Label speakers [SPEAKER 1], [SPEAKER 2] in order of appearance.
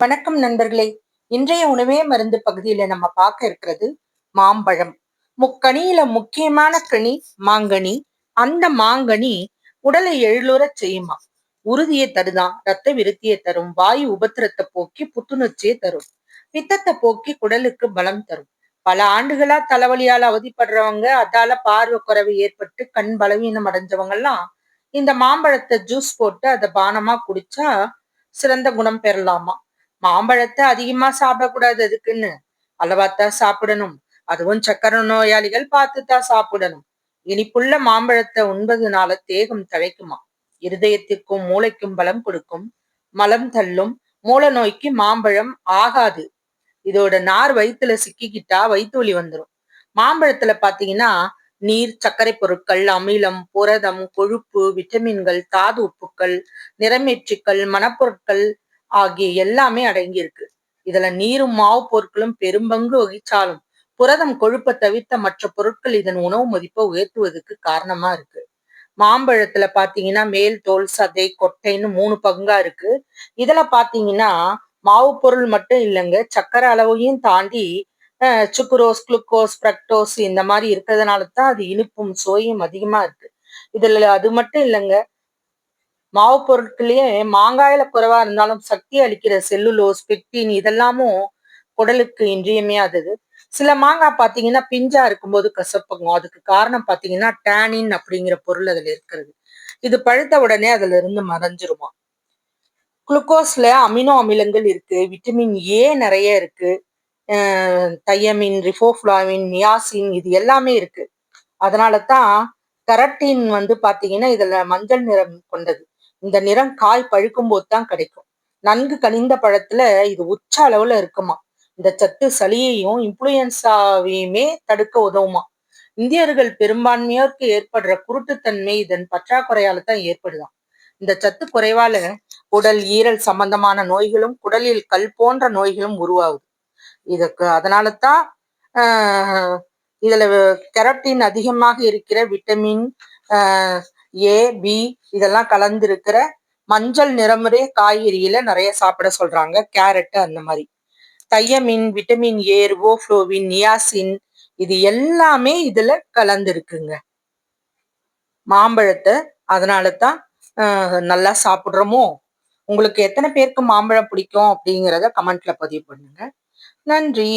[SPEAKER 1] வணக்கம் நண்பர்களே. இன்றைய உணவே மருந்து பகுதியில நம்ம பார்க்க இருக்கிறது மாம்பழம். முக்கனியில முக்கியமான கனி மாங்கனி. அந்த மாங்கனி உடலை எழிலுறச் செய்யுமா, உறுதியை தருதான், ரத்த விருத்தியை தரும், வாயு உபத்திரத்தை போக்கி புத்துணர்ச்சியை தரும், பித்தத்தை போக்கி குடலுக்கு பலம் தரும். பல ஆண்டுகளா தலைவலியால அவதிப்படுறவங்க, அதால பார்வை குறைவு ஏற்பட்டு கண் பலவீனம் அடைஞ்சவங்க எல்லாம் இந்த மாம்பழத்தை ஜூஸ் போட்டு அதை பானமா குடிச்சா சிறந்த குணம் பெறலாமா. மாம்பழத்தை அதிகமா சாப்பிடக்கூடாது, அதுக்குன்னு அளவாத்தான் சாப்பிடணும். அதுவும் சக்கரை நோயாளிகள் பார்த்துதான் சாப்பிடணும். இனிப்புள்ள மாம்பழத்தை உண்பதுனால தேகம் தழைக்குமா, இருதயத்திற்கும் மூளைக்கும் பலம் கொடுக்கும், மலம் தள்ளும். மூல நோய்க்கு மாம்பழம் ஆகாது. இதோட நார் வயிற்றுல சிக்கிக்கிட்டா வயிற்று வலி வந்துடும். மாம்பழத்துல பாத்தீங்கன்னா நீர், சர்க்கரை பொருட்கள், அமிலம், புரதம், கொழுப்பு, விட்டமின்கள், தாது உப்புக்கள், நிறமேற்றிகள், மணப்பொருட்கள் ஆகிய எல்லாமே அடங்கி இருக்கு. இதுல நீரும் மாவு பொருட்களும் பெரும்பங்கு வகிச்சாலும் புரதம், கொழுப்பை தவிர்த்த மற்ற பொருட்கள் இதன் உணவு மதிப்பை உயர்த்துவதற்கு காரணமா இருக்கு. மாம்பழத்துல பாத்தீங்கன்னா மேல் தோல், சதை, கொட்டைன்னு 3 பங்கா இருக்கு. இதுல பாத்தீங்கன்னா மாவு பொருள் மட்டும் இல்லைங்க, சக்கரை அளவையும் தாண்டி சுக்குரோஸ், குளுக்கோஸ், பிரக்டோஸ் இந்த மாதிரி இருக்கிறதுனால தான் அது இனிப்பும் சுவையும் அதிகமா இருக்கு. இதுல அது மட்டும் இல்லைங்க, மாவு பொருட்கள்லயே மாங்காயில குறைவா இருந்தாலும் சக்தி அளிக்கிற செல்லுலோஸ், பெக்டின் இதெல்லாமும் குடலுக்கு இன்றியமையாதது. சில மாங்காய் பாத்தீங்கன்னா பிஞ்சா இருக்கும்போது கசப்புக்கும். அதுக்கு காரணம் பாத்தீங்கன்னா டேனின் அப்படிங்கிற பொருள் அதுல இருக்கிறது. இது பழுத்த உடனே அதுல இருந்து மறைஞ்சிருமா. குளுக்கோஸ்ல அமினோ அமிலங்கள் இருக்கு, விட்டமின் ஏ நிறைய இருக்கு, தையமின், ரிபோஃப்ளாவின், நியாசின் இது எல்லாமே இருக்கு. அதனாலதான் கரட்டின் பாத்தீங்கன்னா இதுல மஞ்சள் நிறம் கொண்டது. இந்த நிறம் காய் பழுக்கும் போது தான் கிடைக்கும். நன்கு கனிந்த பழத்துல இது உச்ச அளவுல இருக்குமா. இந்த சத்து சளியையும் இன்ஃபுளுயன்சாவையுமே தடுக்க உதவுமா. இந்தியர்கள் பெரும்பான்மையோருக்கு ஏற்படுற குருட்டுத்தன்மை இதன் பற்றாக்குறையால தான் ஏற்படுதாம். இந்த சத்து குறைவால உடல் ஈரல் சம்பந்தமான நோய்களும் குடலில் கல் போன்ற நோய்களும் உருவாகுது. இதுக்கு அதனாலதான் இதுல கெரட்டின் அதிகமாக இருக்கிற விட்டமின் ஏ, பி இதெல்லாம் கலந்து இருக்கிற மஞ்சள் நிறமுடைய காய்கறியில நிறைய சாப்பிட சொல்றாங்க. கேரட் அந்த மாதிரி. Thiamine, vitamin A, riboflavin, niacin இது எல்லாமே இதுல கலந்து இருக்குங்க மாம்பழத்தை. அதனாலதான் நல்லா சாப்பிடுறோமோ. உங்களுக்கு எத்தனை பேருக்கு மாம்பழம் பிடிக்கும் அப்படிங்கிறத கமெண்ட்ல பதிவு பண்ணுங்க. நன்றி.